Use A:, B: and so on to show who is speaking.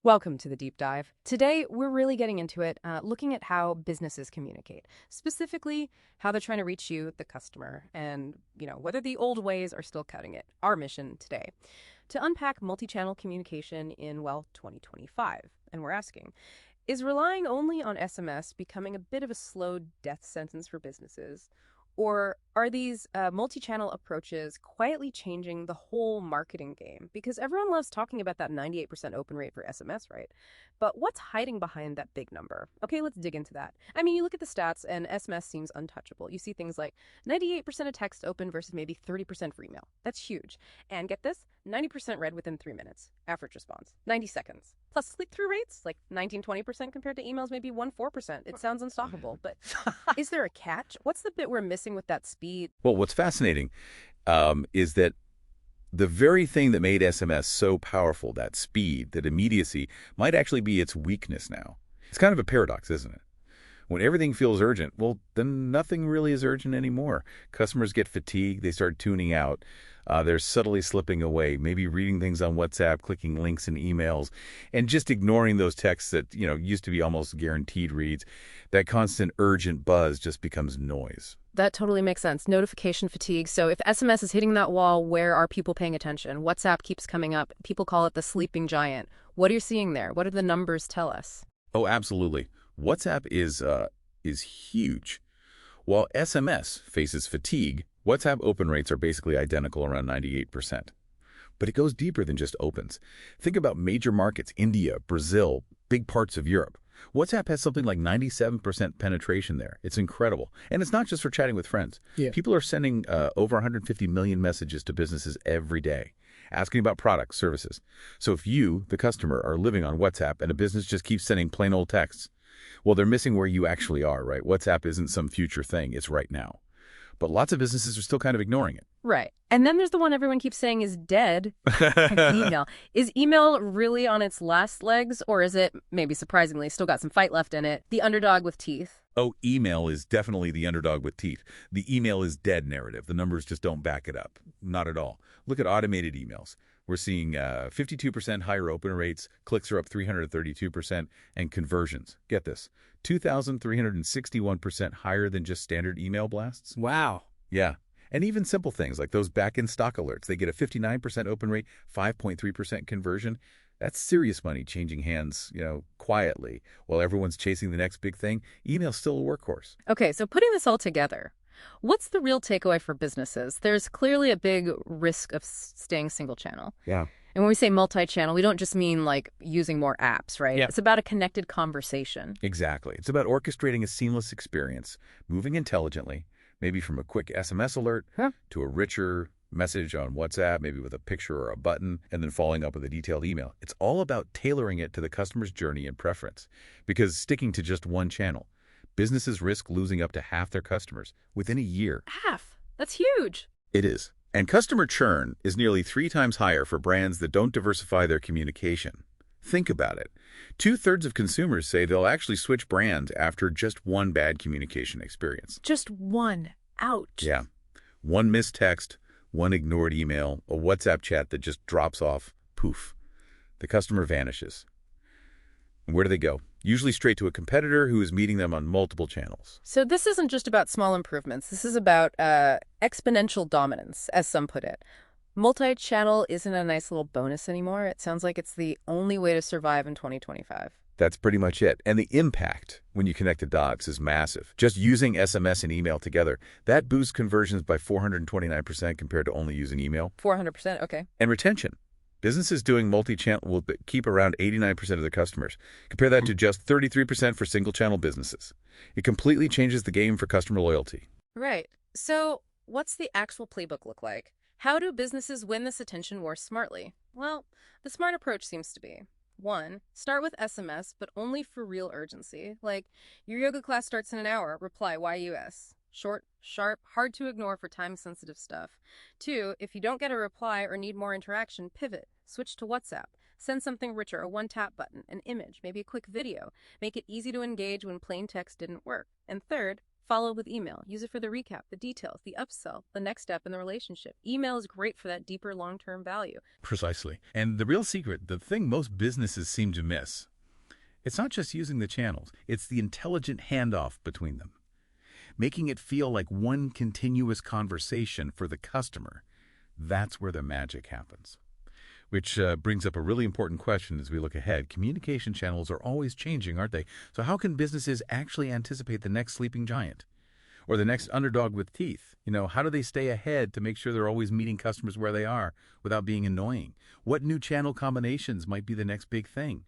A: Welcome to the deep dive. Today, we're really getting into it, looking at how businesses communicate, specifically how they're trying to reach you, the customer, and, whether the old ways are still cutting it. Our mission today, to unpack multi-channel communication in, 2025. And we're asking, is relying only on SMS becoming a bit of a slow death sentence for businesses? Or are these multi-channel approaches quietly changing the whole marketing game? Because everyone loves talking about that 98% open rate for SMS, right? But what's hiding behind that big number? Okay, let's dig into that. I mean, you look at the stats and SMS seems untouchable. You see things like 98% of text open versus maybe 30% for email. That's huge. And get this, 90% read within 3 minutes. Average response, 90 seconds. Plus click-through rates, like 19-20% compared to emails, maybe 1-4%. It sounds unstoppable, but is there a catch? What's the bit we're missing with that speed?
B: Well, what's fascinating is that the very thing that made SMS so powerful, that speed, that immediacy, might actually be its weakness now. It's kind of a paradox, isn't it? When everything feels urgent, well, then nothing really is urgent anymore. Customers get fatigued, they start tuning out. They're subtly slipping away, maybe reading things on WhatsApp, clicking links in emails, and just ignoring those texts that, used to be almost guaranteed reads. That constant urgent buzz just becomes noise.
A: That totally makes sense. Notification fatigue. So if SMS is hitting that wall, where are people paying attention? WhatsApp keeps coming up. People call it the sleeping giant. What are you seeing there? What do the numbers tell us?
B: Oh, absolutely. WhatsApp is huge. While SMS faces fatigue, WhatsApp open rates are basically identical, around 98%. But it goes deeper than just opens. Think about major markets, India, Brazil, big parts of Europe. WhatsApp has something like 97% penetration there. It's incredible. And it's not just for chatting with friends.
C: Yeah.
B: People are sending over 150 million messages to businesses every day, asking about products, services. So if you, the customer, are living on WhatsApp and a business just keeps sending plain old texts, well, they're missing where you actually are, right? WhatsApp isn't some future thing. It's right now. But lots of businesses are still kind of ignoring it.
A: Right. And then there's the one everyone keeps saying is dead, email. Is email really on its last legs, or is it, maybe surprisingly, still got some fight left in it, the underdog with teeth?
B: Oh, email is definitely the underdog with teeth. The email is dead narrative. The numbers just don't back it up. Not at all. Look at automated emails. We're seeing 52% higher open rates, clicks are up 332%, and conversions, get this, 2,361% higher than just standard email blasts.
C: Wow.
B: Yeah. And even simple things like those back-end stock alerts. They get a 59% open rate, 5.3% conversion. That's serious money changing hands, quietly. While everyone's chasing the next big thing, email's still a workhorse.
A: Okay, so putting this all together, what's the real takeaway for businesses? There's clearly a big risk of staying single channel.
B: Yeah.
A: And when we say multi-channel, we don't just mean like using more apps, right?
C: Yeah.
A: It's about a connected conversation.
B: Exactly. It's about orchestrating a seamless experience, moving intelligently, maybe from a quick SMS alert to a richer message on WhatsApp, maybe with a picture or a button, and then following up with a detailed email. It's all about tailoring it to the customer's journey and preference. Because sticking to just one channel, businesses risk losing up to half their customers within a year.
A: Half. That's huge.
B: It is. And customer churn is nearly 3 times higher for brands that don't diversify their communication. Think about it. 2/3 of consumers say they'll actually switch brands after just one bad communication experience.
A: Just one. Ouch.
B: Yeah. One missed text, one ignored email, a WhatsApp chat that just drops off, poof. The customer vanishes. And where do they go? Usually straight to a competitor who is meeting them on multiple channels.
A: So this isn't just about small improvements. This is about exponential dominance, as some put it. Multi-channel isn't a nice little bonus anymore. It sounds like it's the only way to survive in 2025.
B: That's pretty much it. And the impact, when you connect the dots, is massive. Just using SMS and email together, that boosts conversions by 429% compared to only using email.
A: 400%, okay.
B: And retention. Businesses doing multi-channel will keep around 89% of their customers. Compare that to just 33% for single-channel businesses. It completely changes the game for customer loyalty.
A: Right. So what's the actual playbook look like? How do businesses win this attention war smartly? Well, the smart approach seems to be 1. Start with SMS, but only for real urgency. Like, your yoga class starts in an hour, reply YUS. Short, sharp, hard to ignore for time-sensitive stuff. 2, if you don't get a reply or need more interaction, pivot. Switch to WhatsApp. Send something richer, a one-tap button, an image, maybe a quick video. Make it easy to engage when plain text didn't work. And 3rd, Follow up with email. Use it for the recap, the details, the upsell, the next step in the relationship. Email is great for that deeper long-term value.
B: Precisely. And the real secret, the thing most businesses seem to miss, it's not just using the channels, it's the intelligent handoff between them, making it feel like one continuous conversation for the customer. That's where the magic happens. Which brings up a really important question as we look ahead. Communication channels are always changing, aren't they? So how can businesses actually anticipate the next sleeping giant or the next underdog with teeth? How do they stay ahead to make sure they're always meeting customers where they are without being annoying? What new channel combinations might be the next big thing?